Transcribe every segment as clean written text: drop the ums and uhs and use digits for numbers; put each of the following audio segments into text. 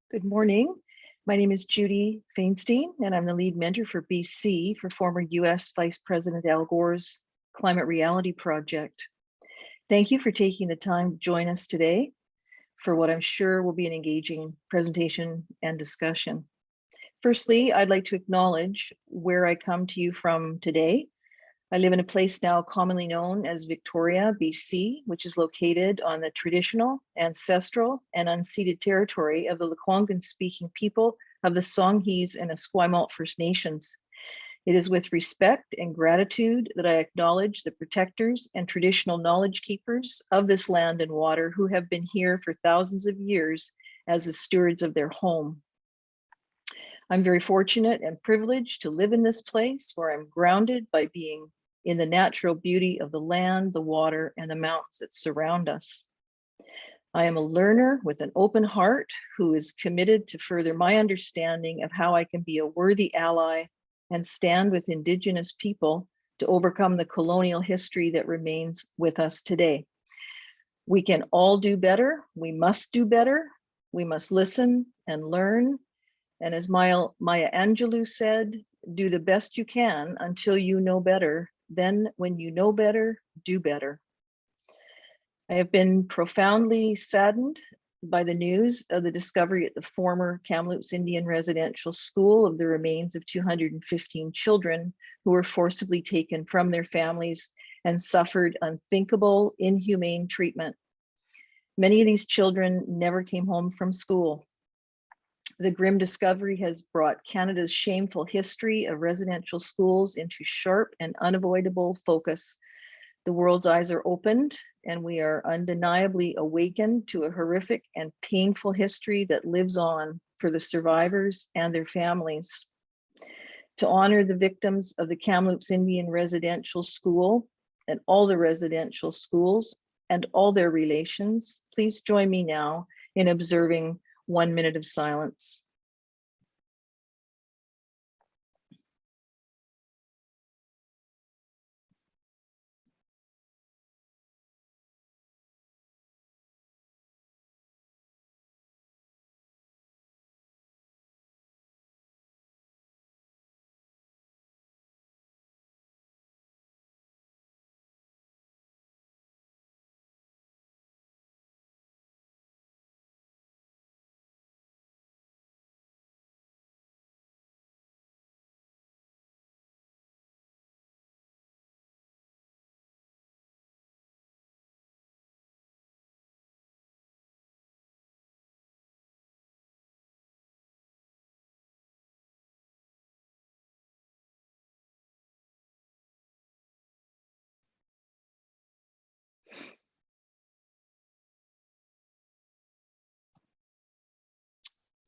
Good morning. My name is Judy Feinstein, and I'm the lead mentor for BC for former US Vice President Al Gore's Climate Reality Project. Thank you for taking the time to join us today for what I'm sure will be an engaging presentation and discussion. Firstly, I'd like to acknowledge where I come to you from today. I live in a place now commonly known as Victoria, BC, which is located on the traditional, ancestral, and unceded territory of the Lekwungen-speaking people of the Songhees and Esquimalt First Nations. It is with respect and gratitude that I acknowledge the protectors and traditional knowledge keepers of this land and water who have been here for thousands of years as the stewards of their home. I'm very fortunate and privileged to live in this place where I'm grounded by being in the natural beauty of the land, the water, and the mountains that surround us. I am a learner with an open heart who is committed to further my understanding of how I can be a worthy ally and stand with Indigenous people to overcome the colonial history that remains with us today. We can all do better. We must do better. We must listen and learn. And as Maya Angelou said, do the best you can until you know better. Then when you know better, do better. I have been profoundly saddened by the news of the discovery at the former Kamloops Indian Residential School of the remains of 215 children who were forcibly taken from their families and suffered unthinkable, inhumane treatment. Many of these children never came home from school. The grim discovery has brought Canada's shameful history of residential schools into sharp and unavoidable focus. The world's eyes are opened, and we are undeniably awakened to a horrific and painful history that lives on for the survivors and their families. To honor the victims of the Kamloops Indian Residential School and all the residential schools and all their relations, please join me now in observing 1 minute of silence.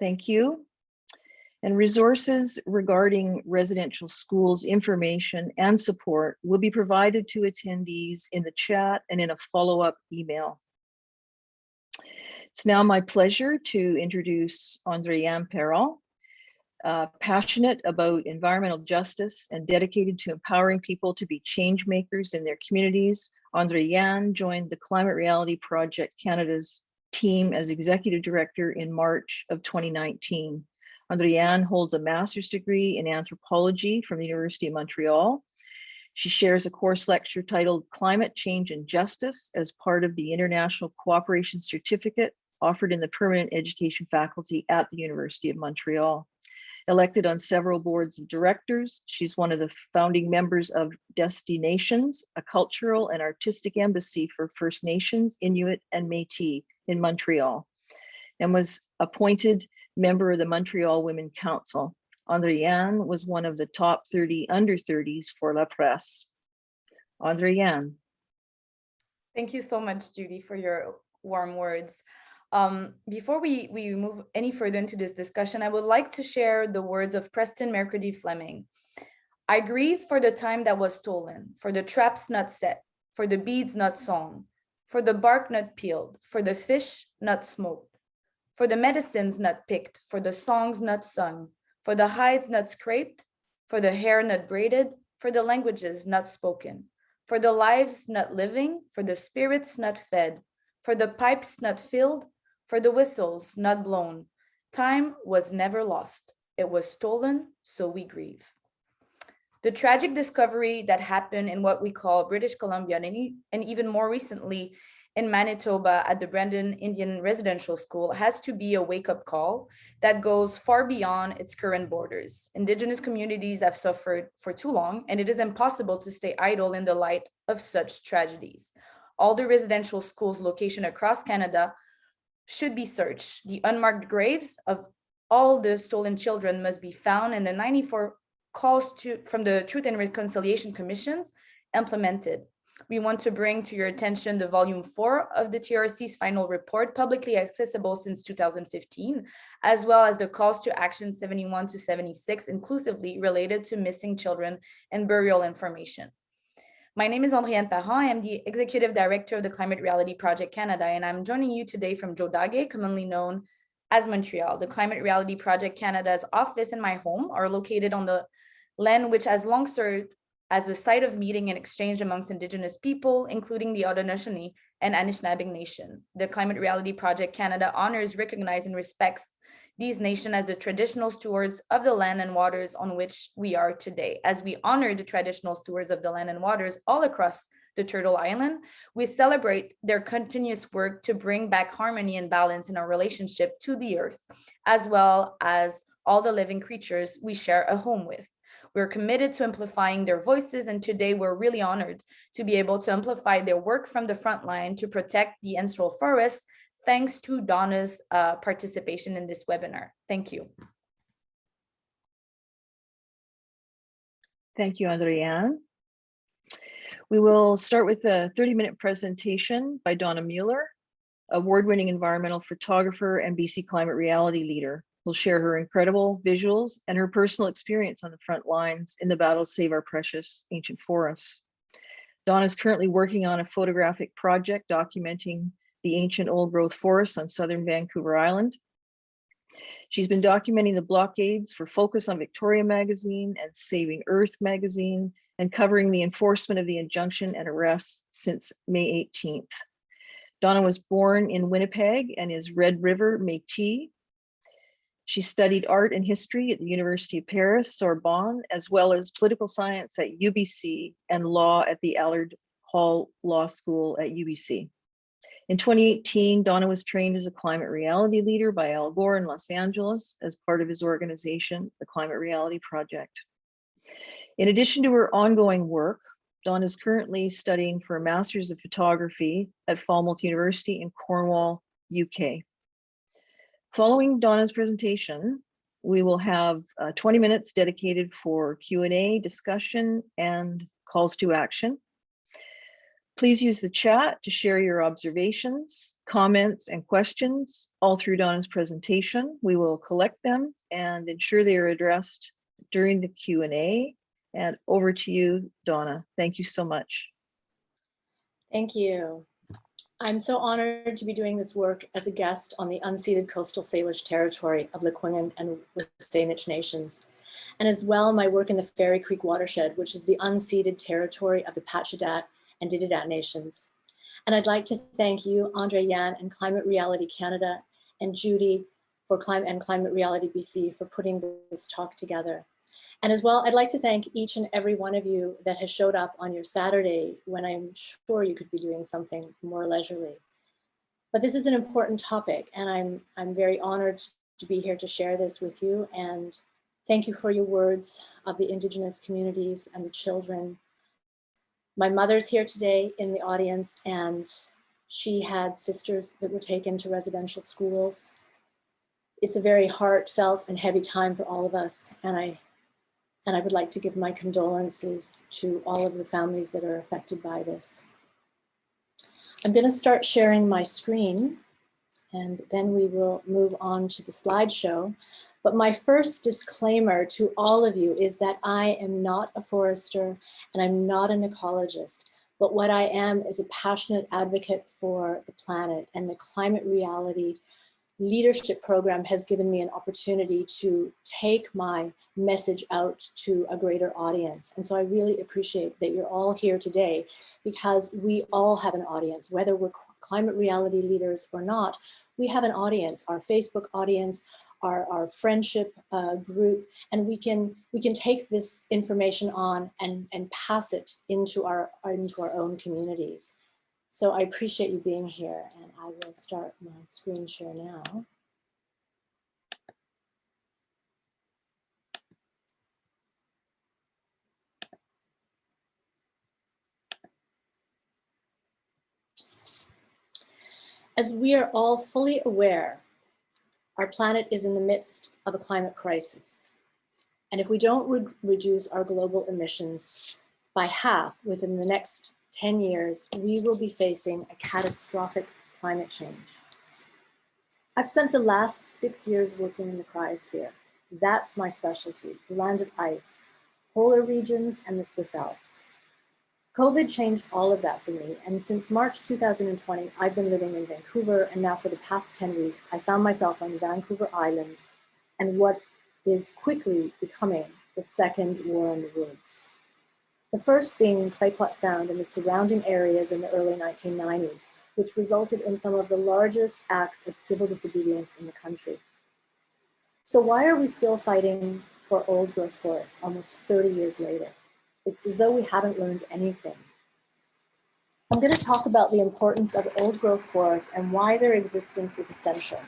Thank you. And resources regarding residential schools information and support will be provided to attendees in the chat and in a follow-up email. It's now my pleasure to introduce André-Anne Perron, passionate about environmental justice and dedicated to empowering people to be change makers in their communities. André-Anne joined the Climate Reality Project Canada's team as executive director in March of 2019. André-Anne holds a master's degree in anthropology from the University of Montreal. She shares a course lecture titled Climate Change and Justice as part of the International Cooperation Certificate offered in the Permanent Education faculty at the University of Montreal. Elected on several boards of directors, she's one of the founding members of Destinations, a cultural and artistic embassy for First Nations, Inuit, and Métis in Montreal, and was appointed member of the Montreal Women Council. André-Anne was one of the top 30 under 30s for La Presse. André-Anne. Thank you so much, Judy, for your warm words. Before we move any further into this discussion, I would like to share the words of Preston Mercredi Fleming. I grieve for the time that was stolen, for the traps not set, for the beads not sewn, for the bark not peeled, for the fish not smoked, for the medicines not picked, for the songs not sung, for the hides not scraped, for the hair not braided, for the languages not spoken, for the lives not living, for the spirits not fed, for the pipes not filled, for the whistles not blown, Time was never lost. It was stolen, so we grieve. The tragic discovery that happened in what we call British Columbia and even more recently in Manitoba at the Brandon Indian Residential School has to be a wake-up call that goes far beyond its current borders. Indigenous communities have suffered for too long, and it is impossible to stay idle in the light of such tragedies. All the residential schools located across Canada should be searched. The unmarked graves of all the stolen children must be found, and the 94 calls from the Truth and Reconciliation Commissions implemented. We want to bring to your attention the volume 4 of the TRC's final report, publicly accessible since 2015, as well as the calls to action 71 to 76, inclusively related to missing children and burial information. My name is Andréane Parent. I am the Executive Director of the Climate Reality Project Canada, and I'm joining you today from Jodage, commonly known as Montreal. The Climate Reality Project Canada's office and my home are located on the land which has long served as a site of meeting and exchange amongst Indigenous people, including the Haudenosaunee and Anishinaabe Nation. The Climate Reality Project Canada honors, recognizes, and respects these nations as the traditional stewards of the land and waters on which we are today. As we honor the traditional stewards of the land and waters all across the Turtle Island, we celebrate their continuous work to bring back harmony and balance in our relationship to the earth, as well as all the living creatures we share a home with. We're committed to amplifying their voices, and today we're really honored to be able to amplify their work from the front line to protect the ancestral forests, thanks to Dawna's participation in this webinar. Thank you. Thank you, Andréane. We will start with a 30-minute presentation by Dawna Mueller, award-winning environmental photographer and BC climate reality leader. Will share her incredible visuals and her personal experience on the front lines in the battle to save our precious ancient forests. Dawna is currently working on a photographic project documenting the ancient old growth forests on southern Vancouver Island. She's been documenting the blockades for Focus on Victoria magazine and Saving Earth magazine, and covering the enforcement of the injunction and arrests since May 18th. Dawna was born in Winnipeg and is Red River Métis. She studied art and history at the University of Paris, Sorbonne, as well as political science at UBC and law at the Allard Hall Law School at UBC. In 2018, Dawna was trained as a climate reality leader by Al Gore in Los Angeles as part of his organization, the Climate Reality Project. In addition to her ongoing work, Dawna is currently studying for a Master's of Photography at Falmouth University in Cornwall, UK. Following Dawna's presentation, we will have 20 minutes dedicated for Q&A, discussion, and calls to action. Please use the chat to share your observations, comments, and questions all through Dawna's presentation. We will collect them and ensure they are addressed during the Q&A. And over to you, Dawna. Thank you so much. Thank you. I'm so honored to be doing this work as a guest on the unceded coastal Salish territory of the Lekwungen and Saanich nations, and as well my work in the Fairy Creek watershed, which is the unceded territory of the Pacheedaht and Dididat nations. And I'd like to thank you, Andréane, and Climate Reality Canada, and Judy for Climate Reality BC for putting this talk together. And as well, I'd like to thank each and every one of you that has showed up on your Saturday when I'm sure you could be doing something more leisurely. But this is an important topic, and I'm very honored to be here to share this with you. And thank you for your words of the Indigenous communities and the children. My mother's here today in the audience, and she had sisters that were taken to residential schools. It's a very heartfelt and heavy time for all of us, and I would like to give my condolences to all of the families that are affected by this. I'm going to start sharing my screen, and then we will move on to the slideshow. But my first disclaimer to all of you is that I am not a forester and I'm not an ecologist, but what I am is a passionate advocate for the planet, and the Climate Reality Leadership Program has given me an opportunity to take my message out to a greater audience. And so I really appreciate that you're all here today, because we all have an audience, whether we're climate reality leaders or not, we have an audience, our Facebook audience, our friendship group, and we can take this information on and pass it into our own communities. So I appreciate you being here, and I will start my screen share now. As we are all fully aware, our planet is in the midst of a climate crisis. And if we don't reduce our global emissions by half within the next 10 years, we will be facing a catastrophic climate change. I've spent the last 6 years working in the cryosphere. That's my specialty, the land of ice, polar regions, and the Swiss Alps. COVID changed all of that for me, and since March 2020, I've been living in Vancouver, and now for the past 10 weeks, I found myself on Vancouver Island and what is quickly becoming the second war in the woods. The first being Claypot Sound and the surrounding areas in the early 1990s, which resulted in some of the largest acts of civil disobedience in the country. So why are we still fighting for old growth forests almost 30 years later? It's as though we haven't learned anything. I'm going to talk about the importance of old growth forests and why their existence is essential.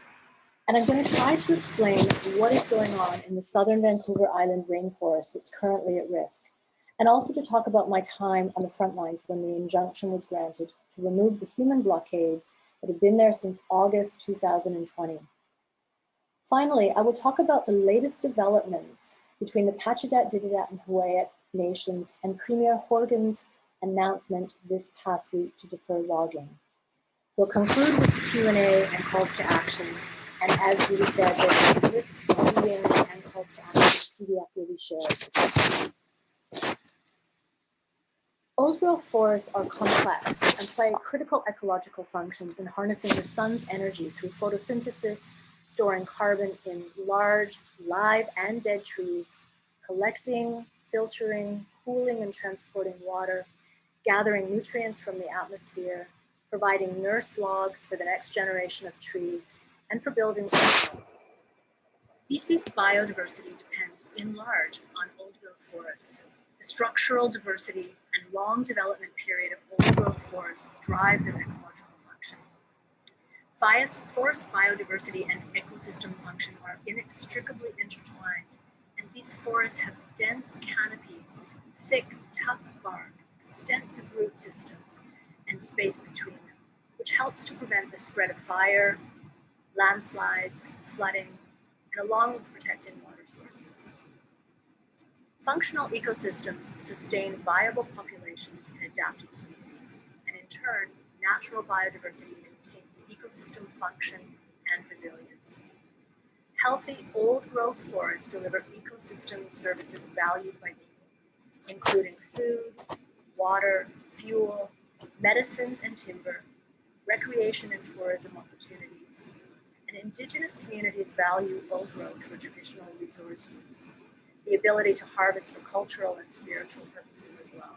And I'm going to try to explain what is going on in the southern Vancouver Island rainforest that's currently at risk. And also to talk about my time on the front lines when the injunction was granted to remove the human blockades that have been there since August 2020. Finally, I will talk about the latest developments between the Pacheedaht, Dididat, and Hawaiiat nations and Premier Horgan's announcement this past week to defer logging. We'll conclude with the Q&A and calls to action. And as Judy said, there's a list of meetings and calls to action. PDF will be shared. Old growth forests are complex and play critical ecological functions in harnessing the sun's energy through photosynthesis, storing carbon in large, live and dead trees, collecting, filtering, cooling and transporting water, gathering nutrients from the atmosphere, providing nurse logs for the next generation of trees, and for building soil. BC's biodiversity depends in large on old growth forests. The structural diversity and long development period of old growth forests drive their ecological function. Forest biodiversity and ecosystem function are inextricably intertwined, and these forests have dense canopies, thick, tough bark, extensive root systems, and space between them, which helps to prevent the spread of fire, landslides, flooding, and along with protecting water sources. Functional ecosystems sustain viable populations and adaptive species, and in turn, natural biodiversity maintains ecosystem function and resilience. Healthy old growth forests deliver ecosystem services valued by people, including food, water, fuel, medicines and timber, recreation and tourism opportunities. And Indigenous communities value old growth for traditional resource use, the ability to harvest for cultural and spiritual purposes as well.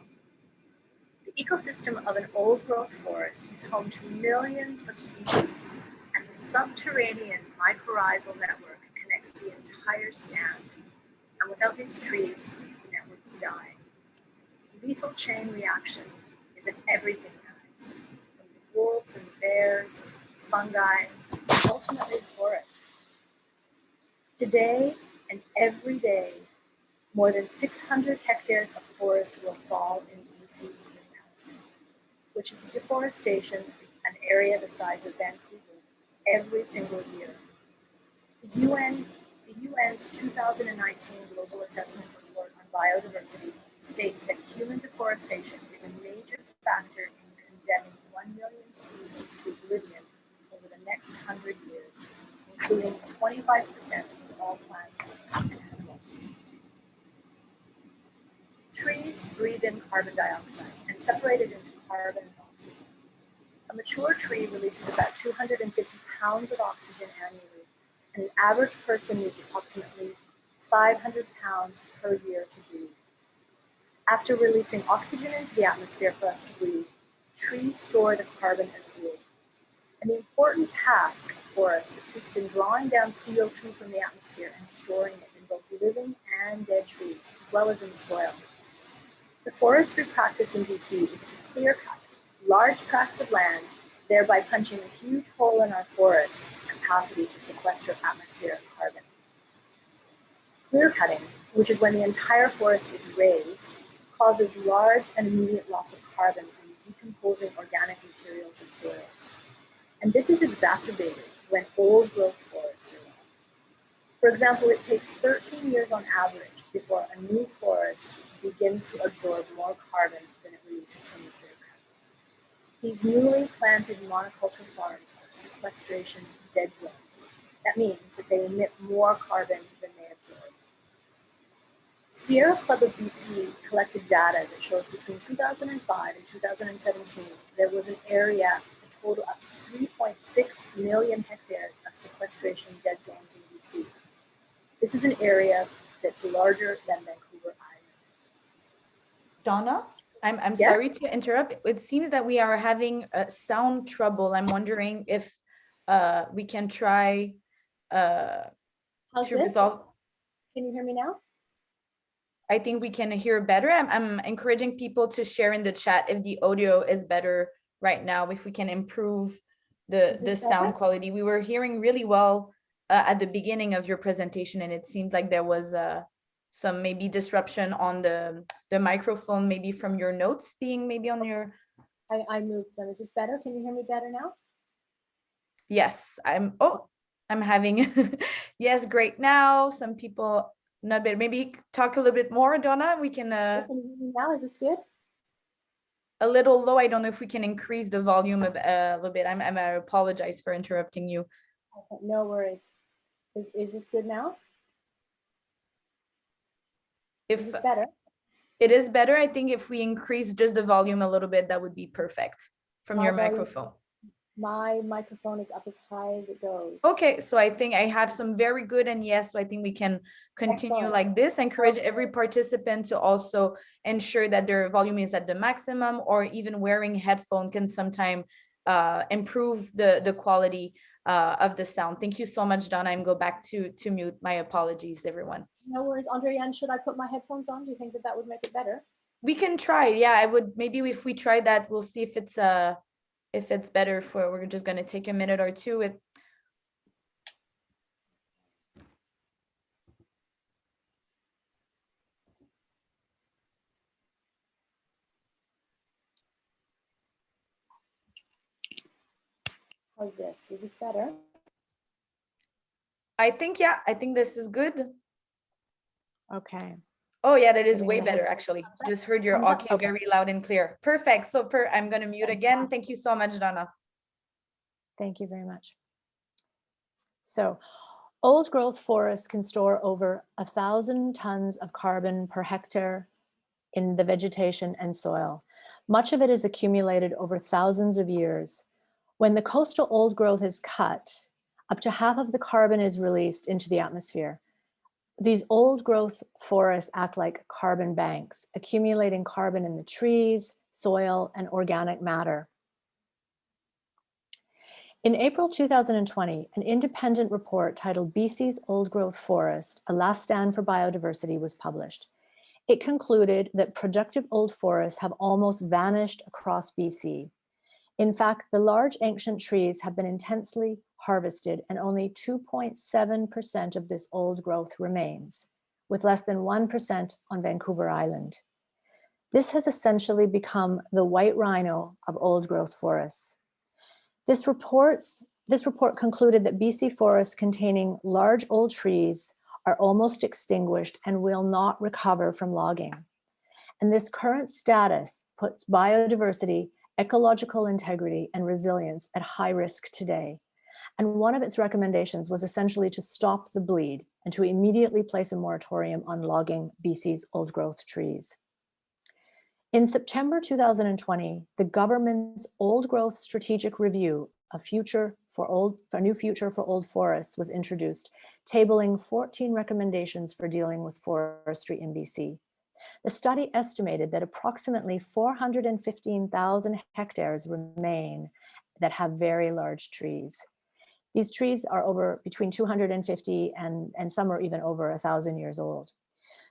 The ecosystem of an old growth forest is home to millions of species, and the subterranean mycorrhizal network connects the entire stand. And without these trees, the networks die. The lethal chain reaction is that everything dies, from the wolves and bears, fungi, and ultimately forests. Today and every day, more than 600 hectares of forest will fall in BC's greenhouse, which is deforestation, an area the size of Vancouver, every single year. The UN's 2019 Global Assessment Report on Biodiversity states that human deforestation is a major factor in condemning 1 million species to oblivion over the next 100 years, including 25% of all plants and animals. Trees breathe in carbon dioxide and separate it into carbon and oxygen. A mature tree releases about 250 pounds of oxygen annually, and an average person needs approximately 500 pounds per year to breathe. After releasing oxygen into the atmosphere for us to breathe, trees store the carbon as wood, And the important task of forests assists in drawing down CO2 from the atmosphere and storing it in both living and dead trees, as well as in the soil. The forestry practice in BC is to clear cut large tracts of land, thereby punching a huge hole in our forest's capacity to sequester atmospheric carbon. Clear cutting, which is when the entire forest is razed, causes large and immediate loss of carbon from decomposing organic materials and soils. And this is exacerbated when old growth forests are left. For example, it takes 13 years on average before a new forest begins to absorb more carbon than it releases from the clear cut. These newly planted monoculture farms are sequestration dead zones. That means that they emit more carbon than they absorb. Sierra Club of BC collected data that shows between 2005 and 2017, there was an area, a total of 3.6 million hectares of sequestration dead zones in BC. This is an area that's larger than Vancouver Island. Dawna, I'm Yeah? sorry to interrupt. It seems that we are having sound trouble. I'm wondering if we can try How's to this? resolve. Can you hear me now? I think we can hear better. I'm encouraging people to share in the chat if the audio is better right now, if we can improve the sound better? quality. We were hearing really well at the beginning of your presentation, and it seems like there was some maybe disruption on the microphone, maybe from your notes being maybe on your. I moved them. Is this better? Can you hear me better now? Yes, I'm having, yes, great now. Some people not better. Maybe talk a little bit more, Dawna. We can. Can you hear me now? Is this good? A little low. I don't know if we can increase the volume a little bit. I apologize for interrupting you. Okay, no worries. Is this good now? Is this better? It is better, I think if we increase just the volume a little bit, that would be perfect from your microphone. My microphone is up as high as it goes. Okay, so I think I have some very good, and yes, so I think we can continue Excellent. like this. Encourage every participant to also ensure that their volume is at the maximum, or even wearing headphone can sometimes improve the quality of the sound. Thank you so much, Dawna. I'm go back to mute. My apologies, everyone. No worries, Andrea. Should I put my headphones on? Do you think that would make it better? We can try. Yeah, I would. Maybe if we try that, we'll see if it's better. We're just going to take a minute or two. How's this? Is this better? I think this is good. Okay. Oh yeah, that is way better actually. Just heard your okay very loud and clear. Perfect. So I'm going to mute again. Thank you so much, Dawna. Thank you very much. So old growth forests can store over 1,000 tons of carbon per hectare in the vegetation and soil. Much of it is accumulated over thousands of years. When the coastal old growth is cut, up to half of the carbon is released into the atmosphere. These old growth forests act like carbon banks, accumulating carbon in the trees, soil, and organic matter. In April 2020, an independent report titled BC's Old Growth Forest, A Last Stand for Biodiversity was published. It concluded that productive old forests have almost vanished across BC. In fact, the large ancient trees have been intensely harvested and only 2.7% of this old growth remains, with less than 1% on Vancouver Island. This has essentially become the white rhino of old growth forests. This report concluded that BC forests containing large old trees are almost extinguished and will not recover from logging. And this current status puts biodiversity, ecological integrity, and resilience at high risk today. And one of its recommendations was essentially to stop the bleed and to immediately place a moratorium on logging BC's old growth trees. In September 2020, the government's Old Growth Strategic Review, a new future for old forests, was introduced, tabling 14 recommendations for dealing with forestry in BC. The study estimated that approximately 415,000 hectares remain that have very large trees. These trees are over between 250 and some are even over 1,000 years old.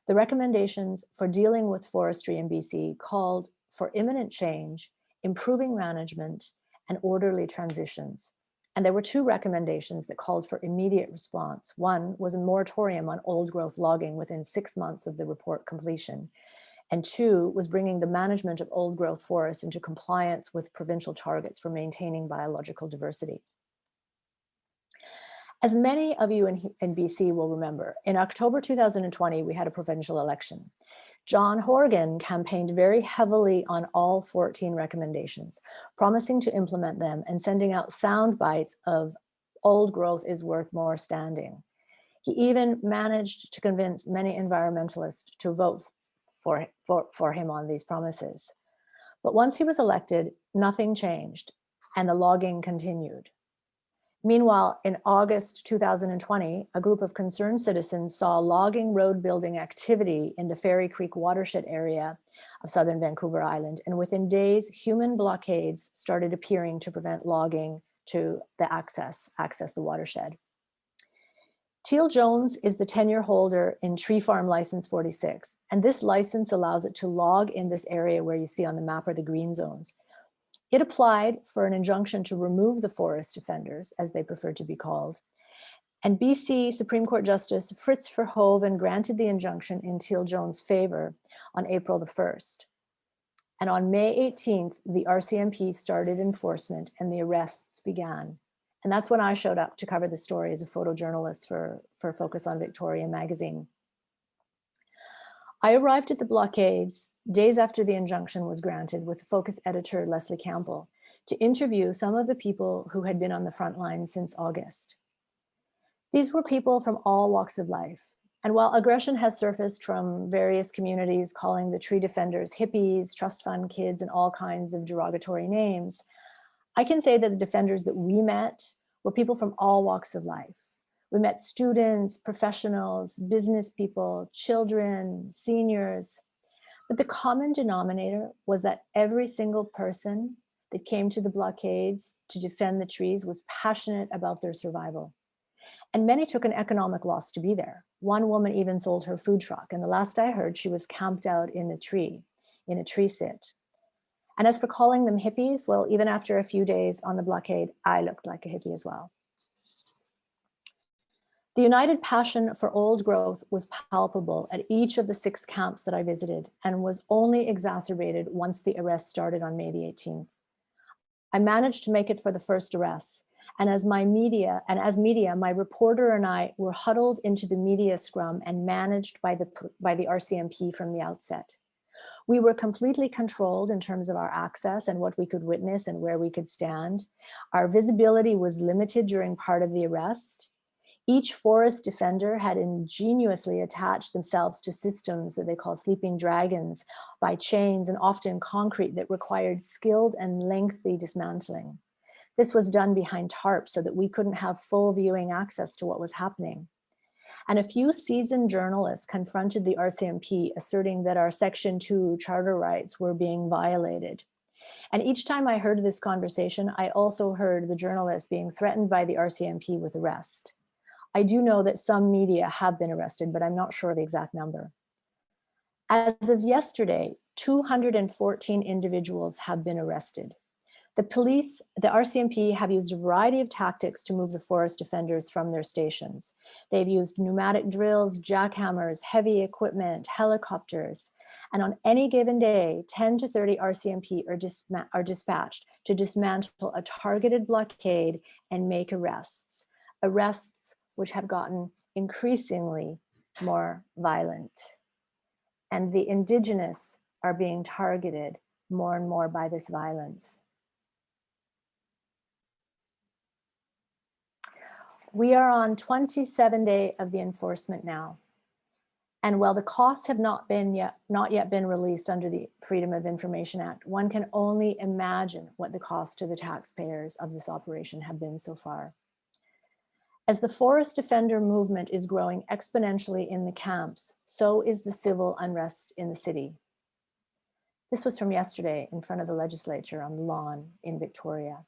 The recommendations for dealing with forestry in BC called for imminent change, improving management, and orderly transitions. And there were two recommendations that called for immediate response. One was a moratorium on old growth logging within 6 months of the report completion. And two was bringing the management of old growth forests into compliance with provincial targets for maintaining biological diversity. As many of you in BC will remember, in October 2020, we had a provincial election. John Horgan campaigned very heavily on all 14 recommendations, promising to implement them and sending out sound bites of old growth is worth more standing. He even managed to convince many environmentalists to vote for him on these promises. But once he was elected, nothing changed and the logging continued. Meanwhile, in August 2020, a group of concerned citizens saw logging road building activity in the Fairy Creek watershed area of southern Vancouver Island. And within days, human blockades started appearing to prevent logging to the access the watershed. Teal Jones is the tenure holder in Tree Farm License 46. And this license allows it to log in this area where you see on the map are the green zones. It applied for an injunction to remove the forest defenders, as they prefer to be called. And BC Supreme Court Justice Fritz Verhoeven granted the injunction in Teal Jones' favor on April the 1st. And on May 18th, the RCMP started enforcement and the arrests began. And that's when I showed up to cover the story as a photojournalist for Focus on Victoria magazine. I arrived at the blockades days after the injunction was granted with Focus editor Leslie Campbell to interview some of the people who had been on the front line since August. These were people from all walks of life. And while aggression has surfaced from various communities calling the tree defenders hippies, trust fund kids, and all kinds of derogatory names, I can say that the defenders that we met were people from all walks of life. We met students, professionals, business people, children, seniors. But the common denominator was that every single person that came to the blockades to defend the trees was passionate about their survival. And many took an economic loss to be there. One woman even sold her food truck. And the last I heard, she was camped out in a tree sit. And as for calling them hippies, well, even after a few days on the blockade, I looked like a hippie as well. The united passion for old growth was palpable at each of the 6 camps that I visited and was only exacerbated once the arrest started on May the 18th. I managed to make it for the first arrest. And as media, my reporter and I were huddled into the media scrum and managed by the RCMP from the outset. We were completely controlled in terms of our access and what we could witness and where we could stand. Our visibility was limited during part of the arrest. Each forest defender had ingeniously attached themselves to systems that they call sleeping dragons by chains and often concrete that required skilled and lengthy dismantling. This was done behind tarps so that we couldn't have full viewing access to what was happening. And a few seasoned journalists confronted the RCMP, asserting that our Section 2 charter rights were being violated. And each time I heard this conversation, I also heard the journalists being threatened by the RCMP with arrest. I do know that some media have been arrested, but I'm not sure of the exact number. As of yesterday, 214 individuals have been arrested. The RCMP have used a variety of tactics to move the forest defenders from their stations. They've used pneumatic drills, jackhammers, heavy equipment, helicopters, and on any given day, 10 to 30 RCMP are dispatched to dismantle a targeted blockade and make arrests which have gotten increasingly more violent. And the Indigenous are being targeted more and more by this violence. We are on 27th day of the enforcement now. And while the costs have not yet been released under the Freedom of Information Act, one can only imagine what the cost to the taxpayers of this operation have been so far. As the forest defender movement is growing exponentially in the camps, so is the civil unrest in the city. This was from yesterday in front of the legislature on the lawn in Victoria.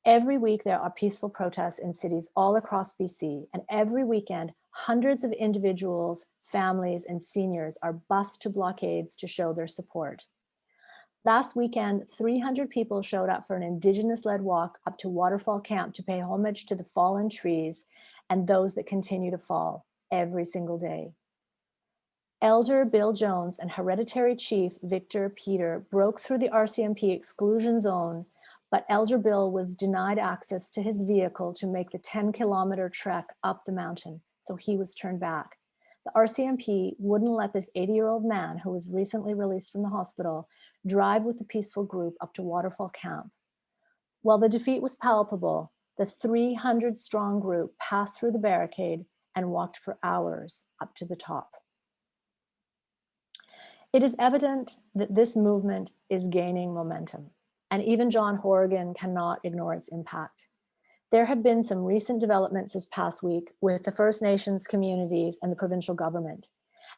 Every week there are peaceful protests in cities all across BC, and every weekend hundreds of individuals, families, and seniors are bused to blockades to show their support. Last weekend, 300 people showed up for an Indigenous-led walk up to Waterfall Camp to pay homage to the fallen trees and those that continue to fall every single day. Elder Bill Jones and Hereditary Chief Victor Peter broke through the RCMP exclusion zone, but Elder Bill was denied access to his vehicle to make the 10-kilometer trek up the mountain, so he was turned back. The RCMP wouldn't let this 80-year-old man, who was recently released from the hospital, drive with the peaceful group up to Waterfall Camp. While the defeat was palpable, the 300-strong group passed through the barricade and walked for hours up to the top. It is evident that this movement is gaining momentum, and even John Horgan cannot ignore its impact. There have been some recent developments this past week with the First Nations communities and the provincial government,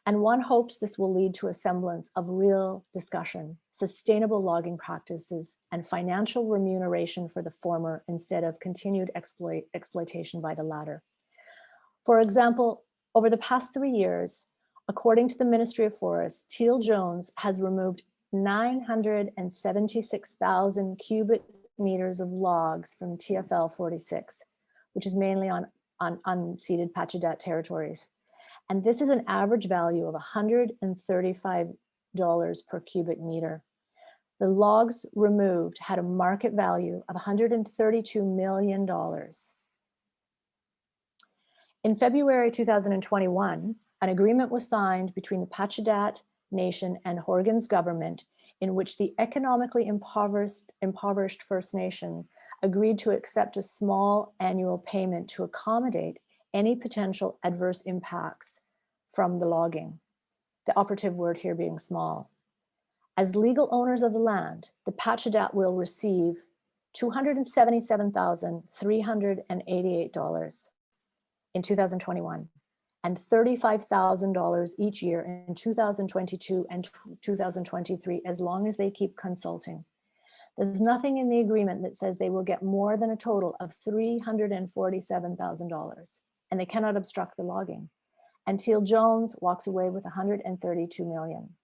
and one hopes this will lead to a semblance of real discussion, sustainable logging practices, and financial remuneration for the former instead of continued exploitation by the latter. For example, over the past 3 years, according to the Ministry of Forests, Teal Jones has removed 976,000 cubic meters of logs from TFL 46, which is mainly on unceded Pacheedaht territories. And this is an average value of $135 per cubic meter. The logs removed had a market value of $132 million. In February 2021, an agreement was signed between the Pacheedaht Nation and Horgan's government, in which the economically impoverished First Nation agreed to accept a small annual payment to accommodate any potential adverse impacts from the logging, the operative word here being small. As legal owners of the land, the Pacheedaht will receive $277,388 in 2021 and $35,000 each year in 2022 and 2023, as long as they keep consulting. There's nothing in the agreement that says they will get more than a total of $347,000, and they cannot obstruct the logging. And Teal Jones walks away with $132 million.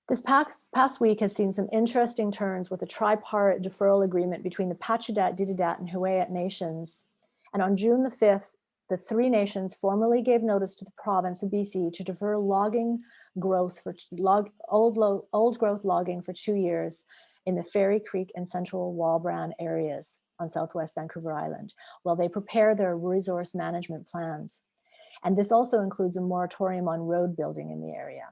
This past week has seen some interesting turns with a tripartite deferral agreement between the Pacheedaht, Dididat, and Huayat nations. And on June the 5th, the three nations formally gave notice to the province of BC to defer logging growth for old growth logging for 2 years in the Fairy Creek and Central Walbran areas on Southwest Vancouver Island, while they prepare their resource management plans. And this also includes a moratorium on road building in the area.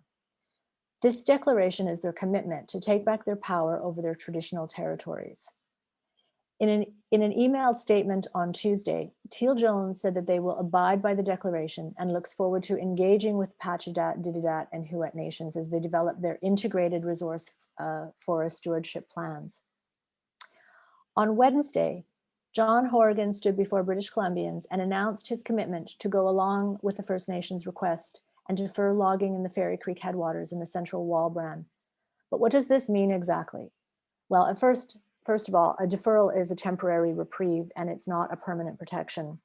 This declaration is their commitment to take back their power over their traditional territories. In an emailed statement on Tuesday, Teal Jones said that they will abide by the declaration and looks forward to engaging with Pacheedaht, Dididat, and Huayat nations as they develop their integrated resource forest stewardship plans. On Wednesday, John Horgan stood before British Columbians and announced his commitment to go along with the First Nations request and defer logging in the Fairy Creek headwaters in the Central Walbran. But what does this mean exactly? Well, first of all, a deferral is a temporary reprieve and it's not a permanent protection.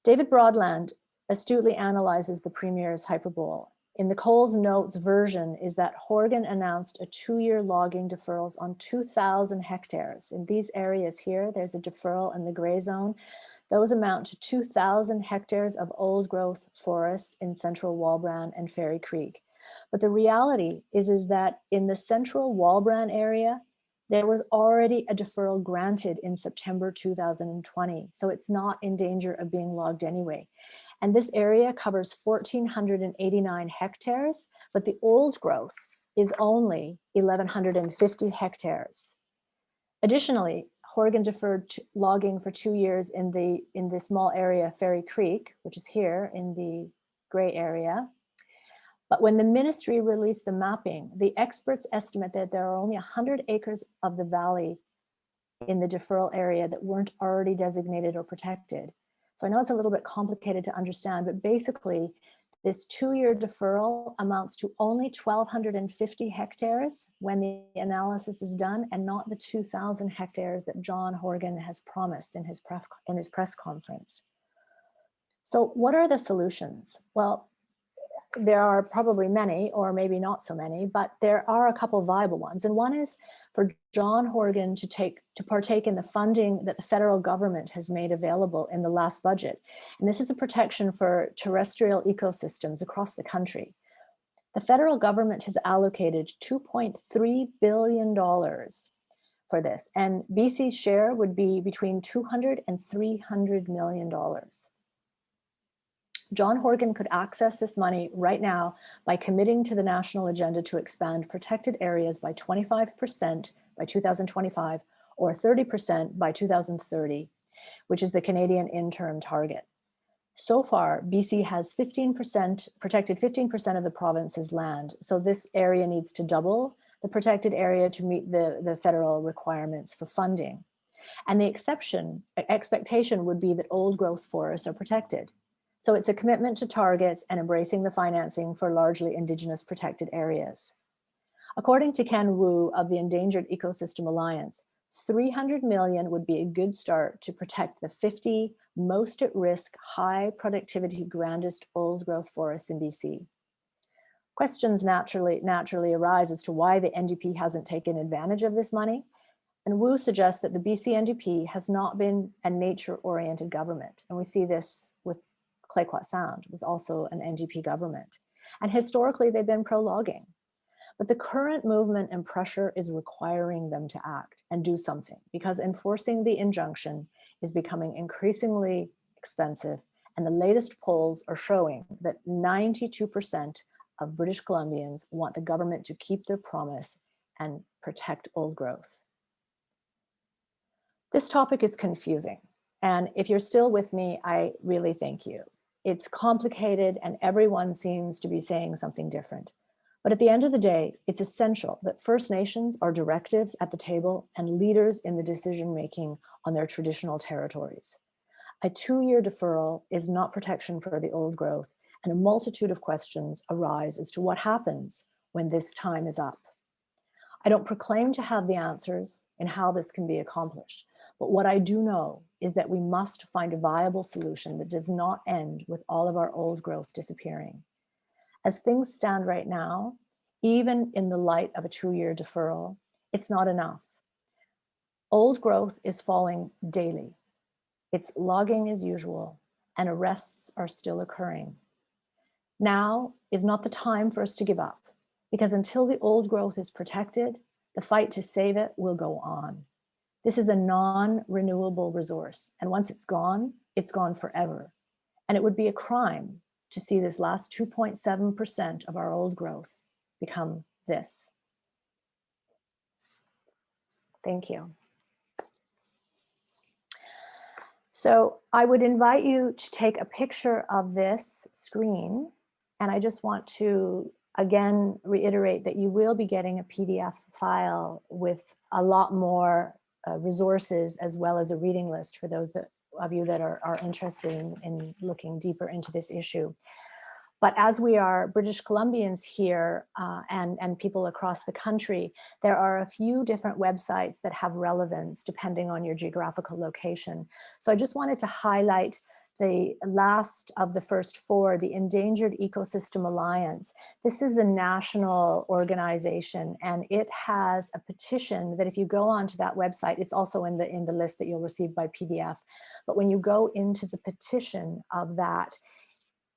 David Broadland astutely analyzes the Premier's hyperbole. In the Coles Notes version is that Horgan announced a 2-year logging deferrals on 2,000 hectares. In these areas here, there's a deferral in the gray zone. Those amount to 2,000 hectares of old growth forest in Central Walbran and Fairy Creek. But the reality is that in the Central Walbran area, there was already a deferral granted in September 2020. So it's not in danger of being logged anyway. And this area covers 1,489 hectares, but the old growth is only 1,150 hectares. Additionally, Horgan deferred logging for 2 years in the small area Fairy Creek, which is here in the gray area. But when the ministry released the mapping, the experts estimate that there are only 100 acres of the valley in the deferral area that weren't already designated or protected. So I know it's a little bit complicated to understand, but basically This 2-year deferral amounts to only 1,250 hectares when the analysis is done, and not the 2,000 hectares that John Horgan has promised in his press conference. So what are the solutions? Well, there are probably many, or maybe not so many, but there are a couple viable ones. And one is for John Horgan to partake in the funding that the federal government has made available in the last budget. And this is a protection for terrestrial ecosystems across the country. The federal government has allocated $2.3 billion for this, and BC's share would be between $200 and $300 million. John Horgan could access this money right now by committing to the national agenda to expand protected areas by 25% by 2025 or 30% by 2030, which is the Canadian interim target. So far, BC has protected 15% of the province's land. So this area needs to double the protected area to meet the federal requirements for funding. And the expectation would be that old growth forests are protected. So it's a commitment to targets and embracing the financing for largely Indigenous protected areas. According to Ken Wu of the Endangered Ecosystem Alliance, $300 million would be a good start to protect the 50 most at risk, high productivity, grandest old growth forests in BC. Questions naturally arise as to why the NDP hasn't taken advantage of this money. And Wu suggests that the BC NDP has not been a nature-oriented government. And we see this with Clayoquot Sound. It was also an NDP government. And historically, they've been pro-logging. But the current movement and pressure is requiring them to act and do something, because enforcing the injunction is becoming increasingly expensive. And the latest polls are showing that 92% of British Columbians want the government to keep their promise and protect old growth. This topic is confusing. And if you're still with me, I really thank you. It's complicated and everyone seems to be saying something different. But at the end of the day, it's essential that First Nations are directives at the table and leaders in the decision-making on their traditional territories. A 2-year deferral is not protection for the old growth, and a multitude of questions arise as to what happens when this time is up. I don't proclaim to have the answers in how this can be accomplished, but what I do know is that we must find a viable solution that does not end with all of our old growth disappearing. As things stand right now, even in the light of a 2-year deferral, it's not enough. Old growth is falling daily. It's logging as usual, and arrests are still occurring. Now is not the time for us to give up, because until the old growth is protected, the fight to save it will go on. This is a non-renewable resource, and once it's gone forever. And it would be a crime to see this last 2.7% of our old growth become this. Thank you. So I would invite you to take a picture of this screen, and I just want to again reiterate that you will be getting a PDF file with a lot more resources, as well as a reading list for those of you that are interested in looking deeper into this issue. But as we are British Columbians here and people across the country, there are a few different websites that have relevance depending on your geographical location. So I just wanted to highlight the last of the first four, the Endangered Ecosystem Alliance. This is a national organization, and it has a petition that if you go onto that website, it's also in the list that you'll receive by PDF. But when you go into the petition of that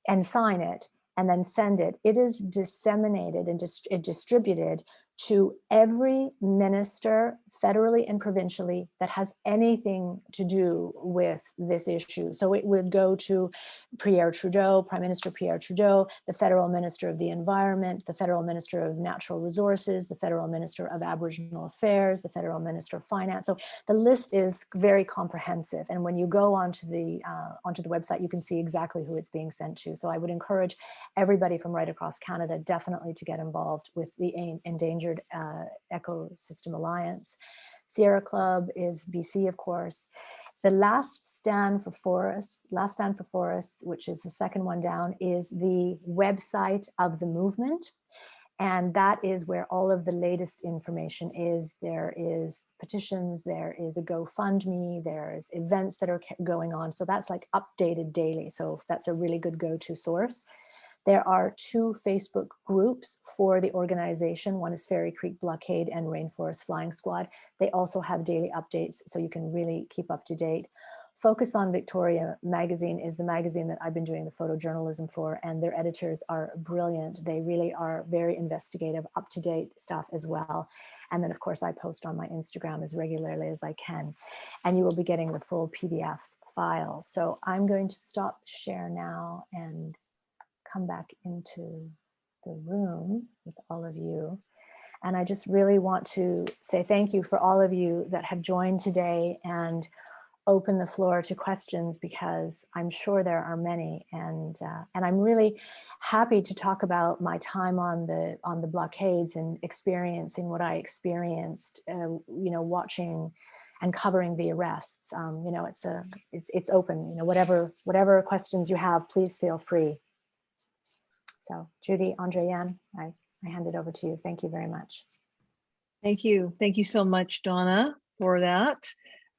and sign it and then send it, it is disseminated and distributed to every minister, federally and provincially, that has anything to do with this issue. So it would go to Prime Minister Pierre Trudeau, the Federal Minister of the Environment, the Federal Minister of Natural Resources, the Federal Minister of Aboriginal Affairs, the Federal Minister of Finance. So the list is very comprehensive. And when you go onto the website, you can see exactly who it's being sent to. So I would encourage everybody from right across Canada definitely to get involved with the Endangered Ecosystem Alliance. Sierra Club is BC, of course. The Last Stand for Forests, which is the second one down, is the website of the movement. And that is where all of the latest information is. There is petitions, there is a GoFundMe, there's events that are going on. So that's like updated daily. So that's a really good go-to source. There are 2 Facebook groups for the organization. One is Fairy Creek Blockade and Rainforest Flying Squad. They also have daily updates, so you can really keep up to date. Focus on Victoria magazine is the magazine that I've been doing the photojournalism for, and their editors are brilliant. They really are very investigative, up-to-date stuff as well. And then of course I post on my Instagram as regularly as I can, and you will be getting the full PDF file. So I'm going to stop share now and come back into the room with all of you. And I just really want to say thank you for all of you that have joined today and open the floor to questions, because I'm sure there are many, and I'm really happy to talk about my time on the blockades and experiencing what I experienced, watching and covering the arrests. It's open, whatever questions you have, please feel free. So Judy, André-Anne, I hand it over to you. Thank you very much. Thank you. Thank you so much, Dawna, for that.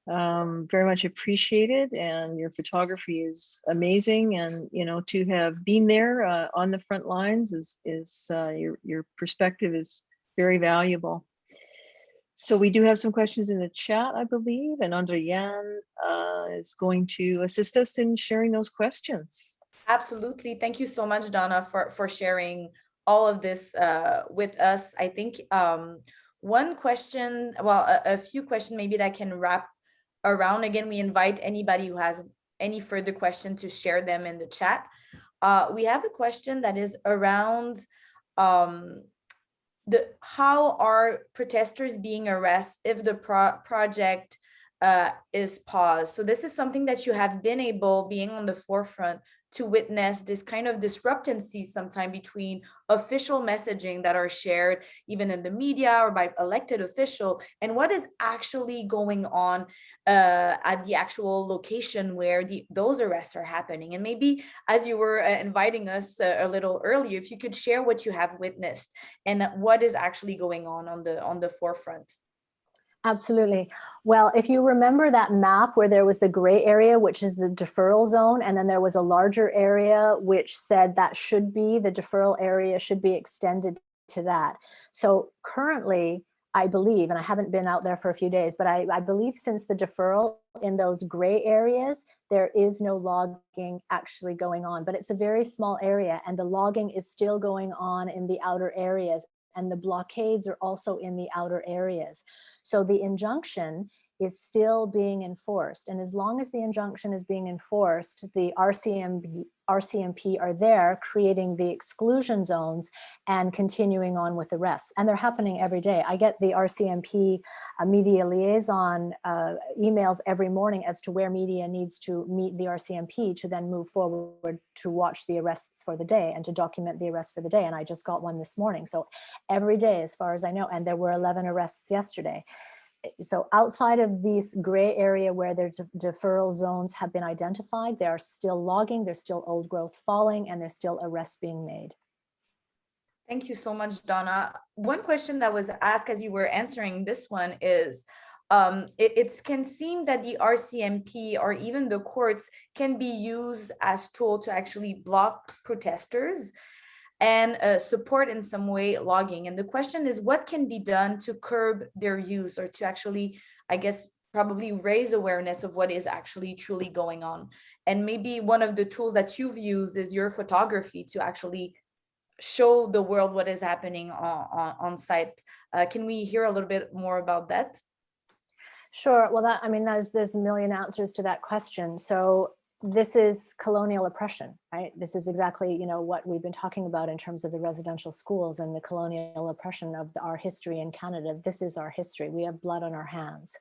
Very much appreciated, and your photography is amazing, and to have been there on the front lines is your perspective is very valuable. So we do have some questions in the chat, I believe, and André-Anne is going to assist us in sharing those questions. Absolutely. Thank you so much, Dawna, for sharing all of this with us. I think one question, a few questions maybe that I can wrap around. Again, we invite anybody who has any further question to share them in the chat. We have a question that is around how are protesters being arrested if the project is paused. So this is something that you have been able, being on the forefront, to witness this kind of discrepancy sometimes between official messaging that are shared even in the media or by elected official and what is actually going on at the actual location where those arrests are happening. And maybe as you were inviting us a little earlier, if you could share what you have witnessed and what is actually going on the forefront. Absolutely. Well, if you remember that map where there was the gray area, which is the deferral zone, and then there was a larger area which said that should be, the deferral area should be extended to that. So currently, I believe, and I haven't been out there for a few days, but I believe since the deferral in those gray areas, there is no logging actually going on, but it's a very small area, and the logging is still going on in the outer areas, and the blockades are also in the outer areas. So the injunction is still being enforced. And as long as the injunction is being enforced, the RCMP are there creating the exclusion zones and continuing on with the rest. And they're happening every day. I get the RCMP media liaison emails every morning as to where media needs to meet the RCMP to then move forward to watch the arrests for the day and to document the arrest for the day. And I just got one this morning. So every day, as far as I know, and there were 11 arrests yesterday. So outside of this gray area where there's deferral zones have been identified, they are still logging, there's still old growth falling, and there's still arrests being made. Thank you so much, Dawna. One question that was asked as you were answering this one is, it can seem that the RCMP or even the courts can be used as tool to actually block protesters and support in some way logging. And the question is, what can be done to curb their use or to actually, I guess, probably raise awareness of what is actually truly going on? And maybe one of the tools that you've used is your photography to actually show the world what is happening on site. Can we hear a little bit more about that? Sure. Well, there's a million answers to that question. So this is colonial oppression, right? This is exactly, what we've been talking about in terms of the residential schools and the colonial oppression of our history in Canada. This is our history. We have blood on our hands.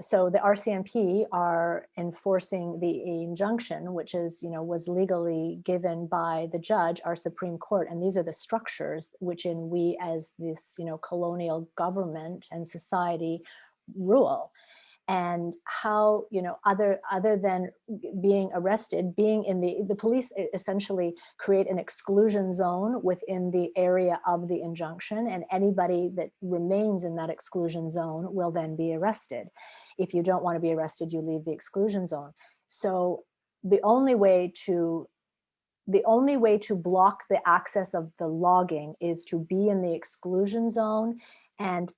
So the RCMP are enforcing the injunction, which is, was legally given by the judge, our Supreme Court. And these are the structures which we as this, colonial government and society rule. and how, other than being arrested, being in the police essentially create an exclusion zone within the area of the injunction, and anybody that remains in that exclusion zone will then be arrested. If you don't want to be arrested, you leave the exclusion zone. So the only way to block the access of the logging is to be in the exclusion zone and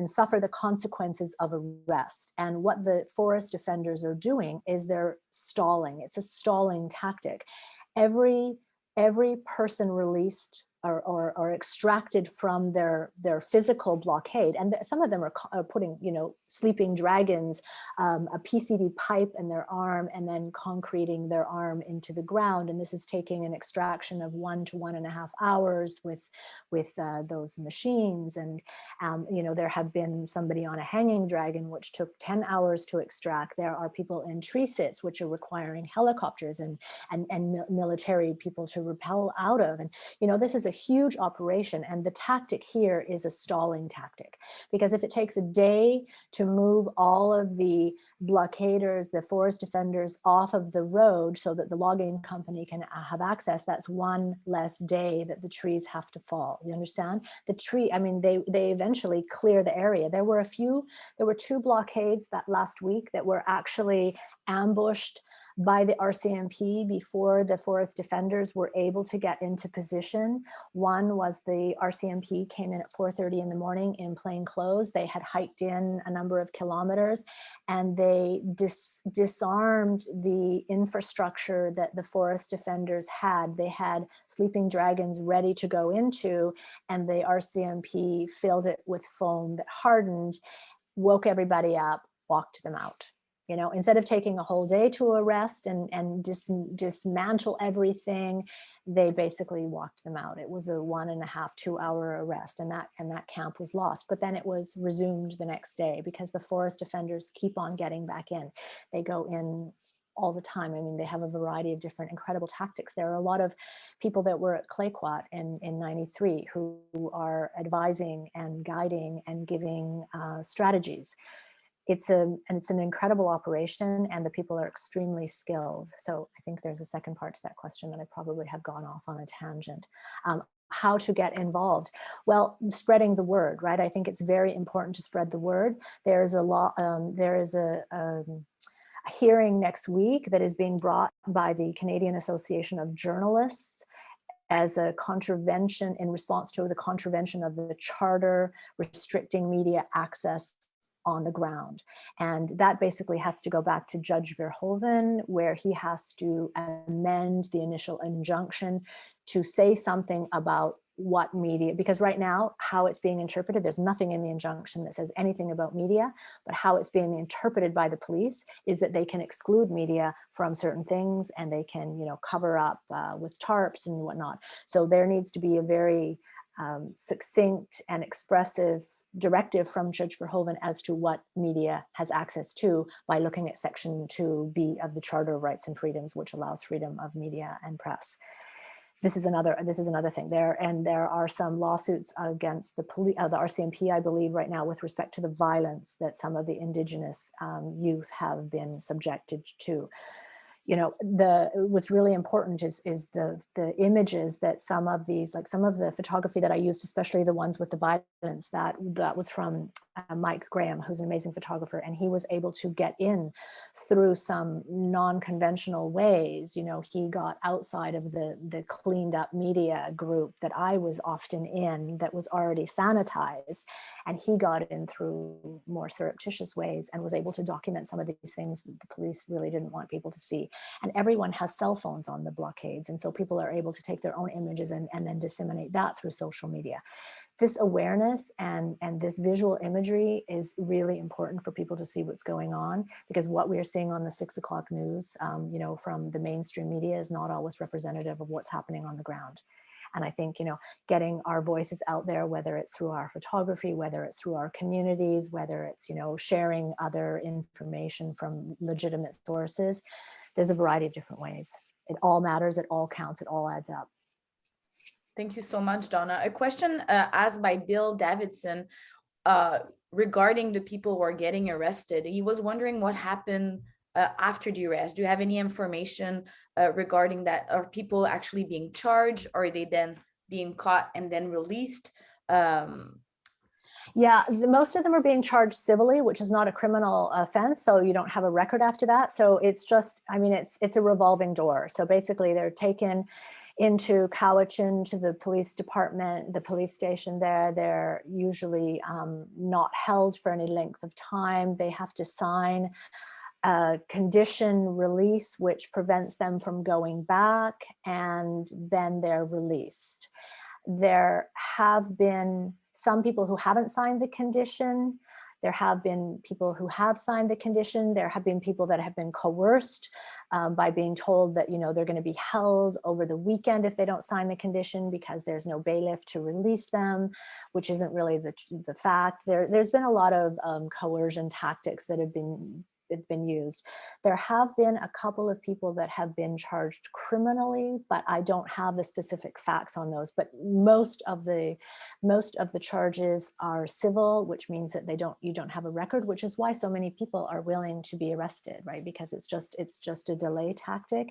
suffer the consequences of arrest. And what the forest defenders are doing is they're stalling. It's a stalling tactic. Every person released or extracted from their physical blockade, and some of them are putting, sleeping dragons, a PCD pipe in their arm, and then concreting their arm into the ground. And this is taking an extraction of 1 to 1.5 hours with those machines. And there have been somebody on a hanging dragon which took 10 hours to extract. There are people in tree sits which are requiring helicopters and military people to rappel out of. And this is a huge operation, and the tactic here is a stalling tactic, because if it takes a day to move all of the blockaders, the forest defenders, off of the road so that the logging company can have access, that's one less day that the trees have to fall. You understand? The tree, they eventually clear the area. There were 2 blockades that last week that were actually ambushed by the RCMP before the forest defenders were able to get into position. One was the RCMP came in at 4:30 in the morning in plain clothes. They had hiked in a number of kilometers, and they disarmed the infrastructure that the forest defenders had. They had sleeping dragons ready to go into, and the RCMP filled it with foam that hardened, woke everybody up, walked them out. Instead of taking a whole day to arrest and dismantle everything, they basically walked them out. It was a 1.5, 2 hour arrest, and that camp was lost. But then it was resumed the next day because the forest defenders keep on getting back in. They go in all the time. They have a variety of different incredible tactics. There are a lot of people that were at Clayoquot in 93 who are advising and guiding and giving strategies. It's an incredible operation, and the people are extremely skilled. So I think there's a second part to that question that I probably have gone off on a tangent. How to get involved? Well, spreading the word, right? I think it's very important to spread the word. There is a hearing next week that is being brought by the Canadian Association of Journalists as a contravention in response to the contravention of the charter restricting media access on the ground. And that basically has to go back to Judge Verhoeven, where he has to amend the initial injunction to say something about what media, because right now, how it's being interpreted, there's nothing in the injunction that says anything about media, but how it's being interpreted by the police is that they can exclude media from certain things, and they can, cover up with tarps and whatnot. So there needs to be a very succinct and expressive directive from Judge Verhoeven as to what media has access to by looking at Section 2B of the Charter of Rights and Freedoms, which allows freedom of media and press. This is another thing there, and there are some lawsuits against the RCMP, I believe, right now with respect to the violence that some of the Indigenous youth have been subjected to. What's really important is the images that some of the photography that I used, especially the ones with the violence, that was from Mike Graham, who's an amazing photographer, and he was able to get in through some non-conventional ways. He got outside of the cleaned up media group that I was often in that was already sanitized, and he got in through more surreptitious ways and was able to document some of these things that the police really didn't want people to see. And everyone has cell phones on the blockades, and so people are able to take their own images and then disseminate that through social media. This awareness and this visual imagery is really important for people to see what's going on, because what we are seeing on the 6 o'clock news, from the mainstream media is not always representative of what's happening on the ground. And I think, getting our voices out there, whether it's through our photography, whether it's through our communities, whether it's, sharing other information from legitimate sources, there's a variety of different ways. It all matters, it all counts, it all adds up. Thank you so much, Dawna. A question asked by Bill Davidson. regarding the people who are getting arrested. He was wondering what happened after the arrest. Do you have any information regarding that? Are people actually being charged? Are they then being caught and then released? Yeah, most of them are being charged civilly, which is not a criminal offense, so you don't have a record after that. So it's just, I mean, it's a revolving door. So basically they're taken into Cowichan to the police department, the police station there. They're usually not held for any length of time. They have to sign a condition release, which prevents them from going back, and then they're released. There have been some people who haven't signed the condition. There have been people who have signed the condition. There have been people that have been coerced by being told that, you know, they're going to be held over the weekend if they don't sign the condition because there's no bailiff to release them, which isn't really the fact. There's been a lot of coercion tactics that have been used. There have been a couple of people that have been charged criminally, but I don't have the specific facts on those. But most of the charges are civil, which means that you don't have a record, which is why so many people are willing to be arrested, right? Because it's just a delay tactic.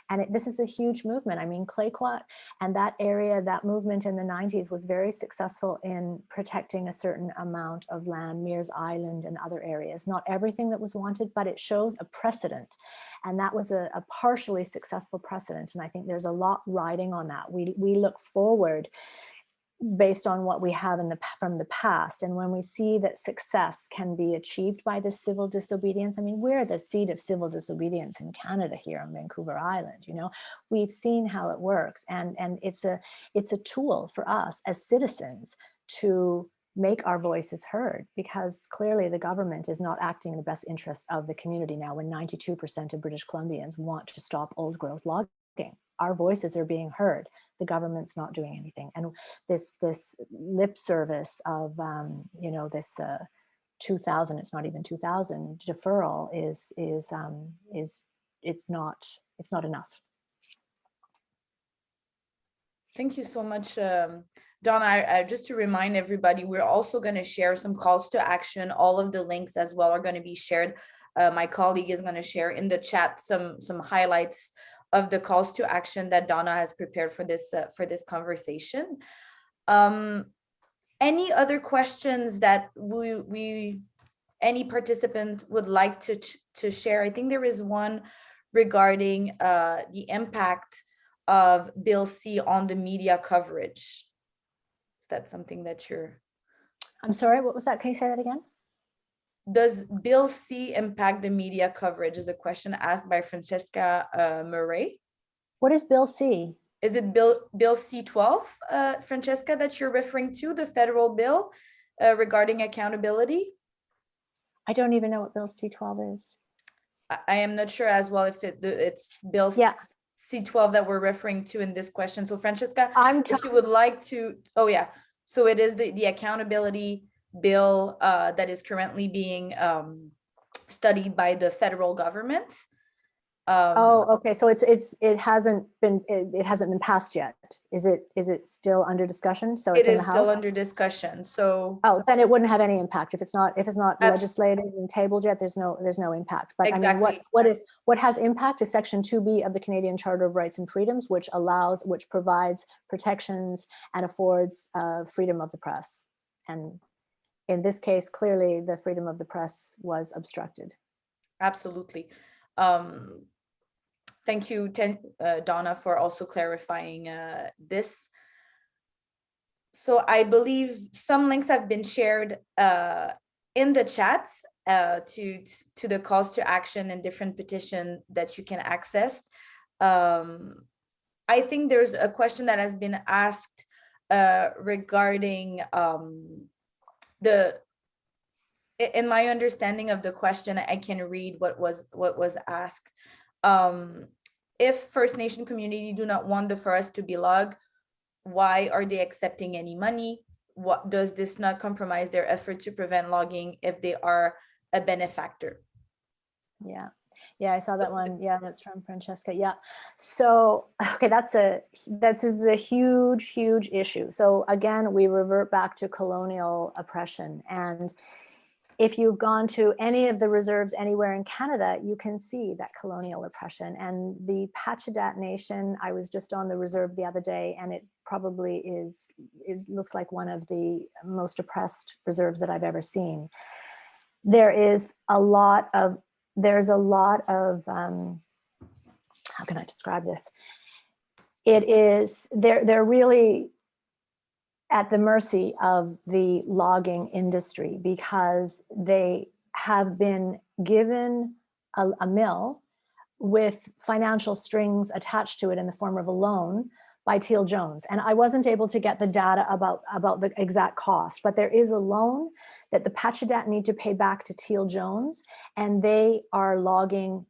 And this is a huge movement. I mean, Clayoquot and that area, that movement in the 90s was very successful in protecting a certain amount of land, Mears Island and other areas. Not everything that was wanted, but it shows a precedent. And that was a partially successful precedent. And I think there's a lot riding on that. We look forward based on what we have from the past. And when we see that success can be achieved by this civil disobedience, I mean, we're the seat of civil disobedience in Canada here on Vancouver Island, you know, we've seen how it works. And it's a tool for us as citizens to make our voices heard, because clearly the government is not acting in the best interest of the community now when 92% of British Columbians want to stop old growth logging. Our voices are being heard. The government's not doing anything. And this lip service of, you know, this 2000, it's not even 2000 deferral is it's not enough. Thank you so much, Dawna. Just to remind everybody, we're also going to share some calls to action. All of the links as well are going to be shared. My colleague is going to share in the chat some highlights of the calls to action that Dawna has prepared for this conversation. Any other questions that any participant would like to share? I think there is one regarding the impact of Bill C on the media coverage. Is that something that you're... I'm sorry, what was that? Can you say that again? Does Bill C impact the media coverage, is a question asked by Francesca Murray. What is Bill C? Is it Bill C-12, Francesca, that you're referring to, the federal bill regarding accountability? I don't even know what Bill C-12 is. I am not sure as well if it's Bill C-12 that we're referring to in this question. So Francesca, if you would like to, so it is the accountability bill that is currently being studied by the federal government. Okay. So it hasn't been passed yet. Is it still under discussion? So it's in the House? It is still under discussion. So then it wouldn't have any impact if it's not legislated and tabled yet. There's no impact. But exactly. I mean, what has impact is Section 2B of the Canadian Charter of Rights and Freedoms, which provides protections and affords freedom of the press. And in this case, clearly the freedom of the press was obstructed. Absolutely. Thank you, Dawna, for also clarifying this. So I believe some links have been shared in the chat to the calls to action and different petition that you can access. I think there's a question that has been asked regarding in my understanding of the question, I can read what was asked. If First Nation community do not want the forest to be logged, why are they accepting any money? What does this not compromise their effort to prevent logging if they are a benefactor? Yeah, I saw that one. Yeah, that's from Francesca. Yeah. So, okay, that's a huge, huge issue. So again, we revert back to colonial oppression. And if you've gone to any of the reserves anywhere in Canada, you can see that colonial oppression. And the Pacheedaht Nation, I was just on the reserve the other day, and it probably is, it looks like one of the most oppressed reserves that I've ever seen. There's a lot of, how can I describe this? It is, they're really at the mercy of the logging industry, because they have been given a mill with financial strings attached to it in the form of a loan by Teal Jones. And I wasn't able to get the data about the exact cost, but there is a loan that the Pacheedaht need to pay back to Teal Jones, and they are logging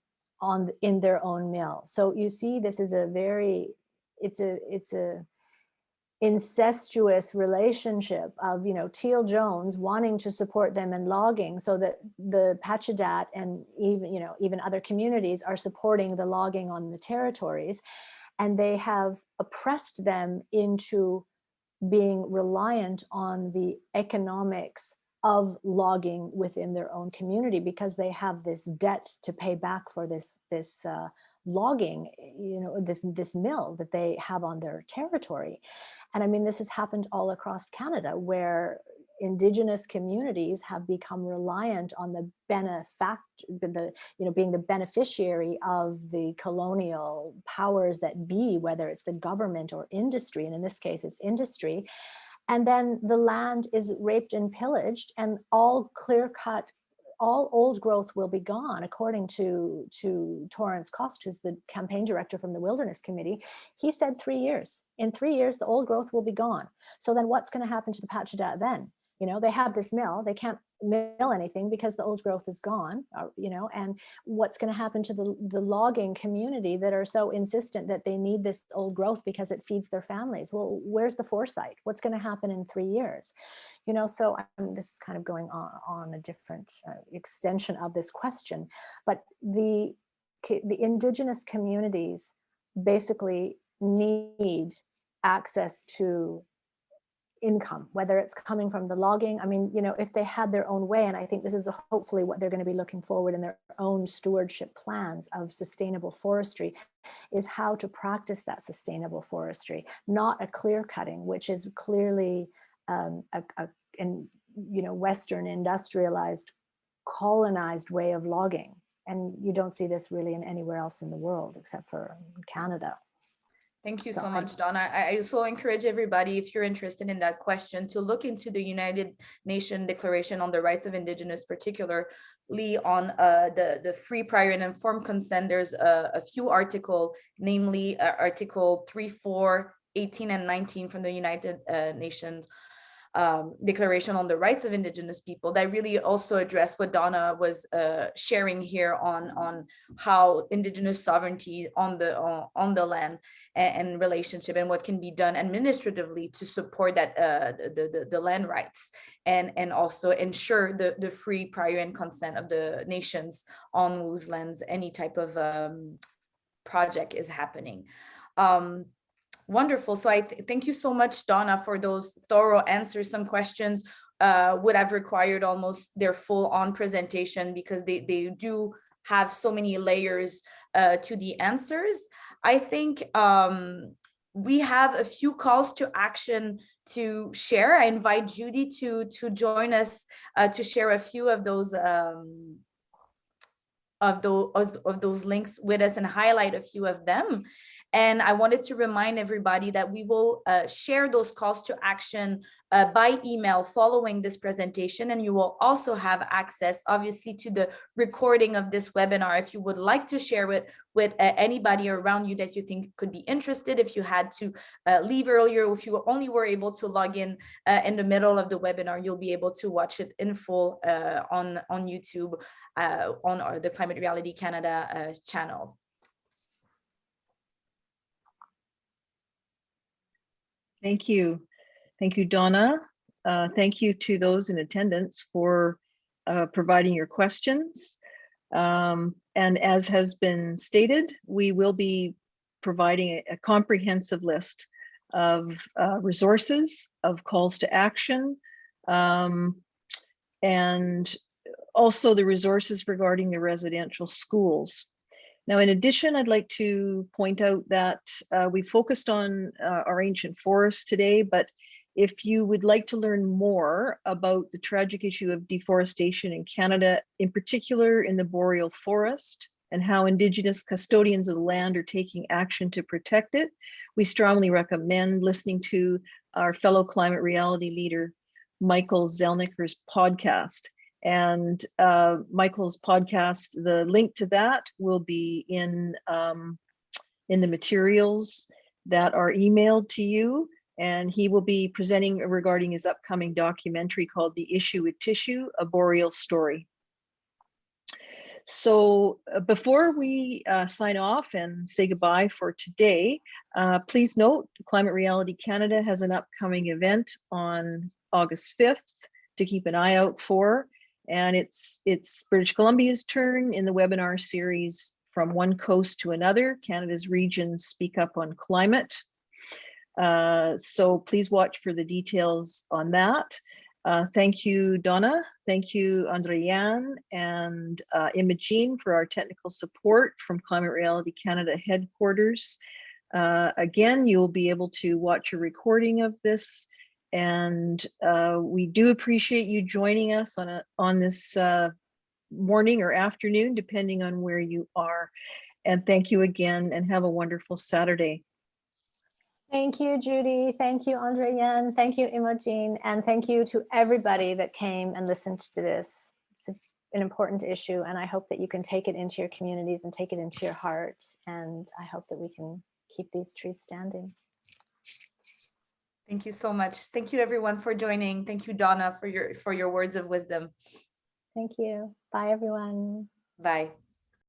in their own mill. So you see, this is a very, it's a incestuous relationship of, you know, Teal Jones wanting to support them in logging, so that the Pacheedaht and even, you know, even other communities are supporting the logging on the territories, and they have oppressed them into being reliant on the economics of logging within their own community, because they have this debt to pay back for this logging, you know, this mill that they have on their territory. And I mean, this has happened all across Canada, where Indigenous communities have become reliant on the being the beneficiary of the colonial powers that be, whether it's the government or industry, and in this case it's industry. And then the land is raped and pillaged, and all clear-cut, all old growth will be gone, according to Torrance Cost, who's the campaign director from the Wilderness Committee. He said 3 years. In 3 years, the old growth will be gone. So then what's going to happen to the Pacheedaht then? You know, they have this mill, they can't mill anything because the old growth is gone, you know, and what's going to happen to the logging community that are so insistent that they need this old growth because it feeds their families? Well, where's the foresight? What's going to happen in 3 years? You know, so this is kind of going on a different extension of this question, but the Indigenous communities basically need access to income, whether it's coming from the logging. I mean, you know, if they had their own way, and I think this is hopefully what they're going to be looking forward in their own stewardship plans of sustainable forestry, is how to practice that sustainable forestry, not a clear cutting, which is clearly Western industrialized, colonized way of logging. And you don't see this really in anywhere else in the world except for Canada. Thank you so much, Dawna. I also encourage everybody, if you're interested in that question, to look into the United Nations Declaration on the Rights of Indigenous, particularly on the free, prior, and informed consent. There's a few articles, namely Article 3, 4, 18, and 19 from the United Nations Declaration on the Rights of Indigenous People, that really also address what Dawna was sharing here on how Indigenous sovereignty on the land and relationship, and what can be done administratively to support that the land rights, and also ensure the free, prior, and consent of the nations on whose lands any type of project is happening. Wonderful. So I thank you so much, Dawna, for those thorough answers. Some questions would have required almost their full-on presentation, because they do have so many layers to the answers. I think we have a few calls to action to share. I invite Judy to join us to share a few of those links with us and highlight a few of them. And I wanted to remind everybody that we will share those calls to action by email following this presentation. And you will also have access, obviously, to the recording of this webinar if you would like to share it with anybody around you that you think could be interested. If you had to leave earlier, if you only were able to log in the middle of the webinar, you'll be able to watch it in full on YouTube on the Climate Reality Canada channel. Thank you. Thank you, Dawna. Thank you to those in attendance for providing your questions. And as has been stated, we will be providing a comprehensive list of resources, of calls to action, and also the resources regarding the residential schools. Now, in addition, I'd like to point out that we focused on our ancient forests today, but if you would like to learn more about the tragic issue of deforestation in Canada, in particular in the boreal forest, and how Indigenous custodians of the land are taking action to protect it, we strongly recommend listening to our fellow climate reality leader, Michael Zelnicker's podcast. And Michael's podcast, the link to that will be in the materials that are emailed to you. And he will be presenting regarding his upcoming documentary called The Issue with Tissue, A Boreal Story. So before we sign off and say goodbye for today, please note Climate Reality Canada has an upcoming event on August 5th to keep an eye out for. And it's British Columbia's turn in the webinar series From One Coast to Another, Canada's Regions Speak Up on Climate. So please watch for the details on that. Thank you, Dawna. Thank you, André-Yann and Imogene for our technical support from Climate Reality Canada headquarters. Again, you'll be able to watch a recording of this. And we do appreciate you joining us on this morning or afternoon, depending on where you are. And thank you again, and have a wonderful Saturday. Thank you, Judy. Thank you, André-Yann. Thank you, Imogene. And thank you to everybody that came and listened to this. It's an important issue, and I hope that you can take it into your communities and take it into your heart. And I hope that we can keep these trees standing. Thank you so much. Thank you everyone for joining. Thank you, Dawna, for your words of wisdom. Thank you. Bye, everyone. Bye.